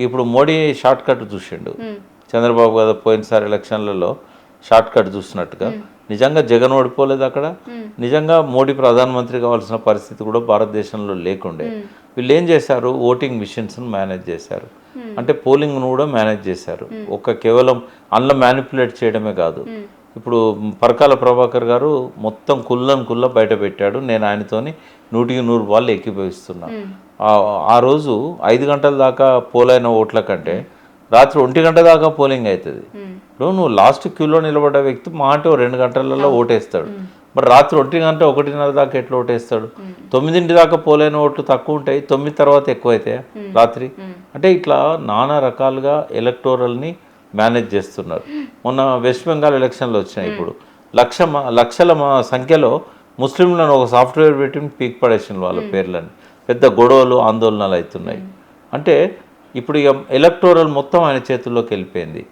ఇప్పుడు Modi short cut చూసిండు. చంద్రబాబు కదా పోయినసారి ఎలక్షన్లలో షార్ట్ కట్ చూసినట్టుగా నిజంగా జగన్ ఓడిపోలేదు అక్కడ. నిజంగా మోడీ ప్రధానమంత్రి కావాల్సిన పరిస్థితి కూడా భారతదేశంలో లేకుండే. వీళ్ళు ఏం చేశారు, ఓటింగ్ మిషన్స్ను మేనేజ్ చేశారు, అంటే పోలింగ్ను కూడా మేనేజ్ చేశారు. కేవలం అందులో మ్యానిపులేట్ చేయడమే కాదు. ఇప్పుడు పరకాల ప్రభాకర్ గారు మొత్తం కుల్ల బయట పెట్టాడు. నేను ఆయనతోని 100% వాళ్ళు ఏకీభవిస్తున్నా. ఆ రోజు 5 గంటల దాకా పోలైన ఓట్ల కంటే రాత్రి 1 గంట దాకా పోలింగ్ అవుతుంది. ఇప్పుడు నువ్వు లాస్ట్ క్యూలో నిలబడ్డ వ్యక్తి మాట 2 గంటలలో ఓటేస్తాడు. మరి రాత్రి 1 గంట 1:30 దాకా ఎట్లా ఓటేస్తాడు? 9 దాకా పోలైన ఓట్లు తక్కువ ఉంటాయి, 9 తర్వాత ఎక్కువ అవుతాయి రాత్రి. అంటే ఇట్లా నానా రకాలుగా ఎలక్టోరల్ని మేనేజ్ చేస్తున్నారు. మొన్న వెస్ట్ బెంగాల్ ఎలక్షన్లు వచ్చినాయి. ఇప్పుడు లక్షల సంఖ్యలో ముస్లింలను ఒక సాఫ్ట్వేర్ పెట్టి పీక్ పడేసిన వాళ్ళ పేర్లని, పెద్ద గొడవలు ఆందోళనలు అవుతున్నాయి. అంటే ఇప్పుడు ఇక ఎలక్టోరల్ మొత్తం ఆయన చేతుల్లోకి వెళ్ళిపోయింది.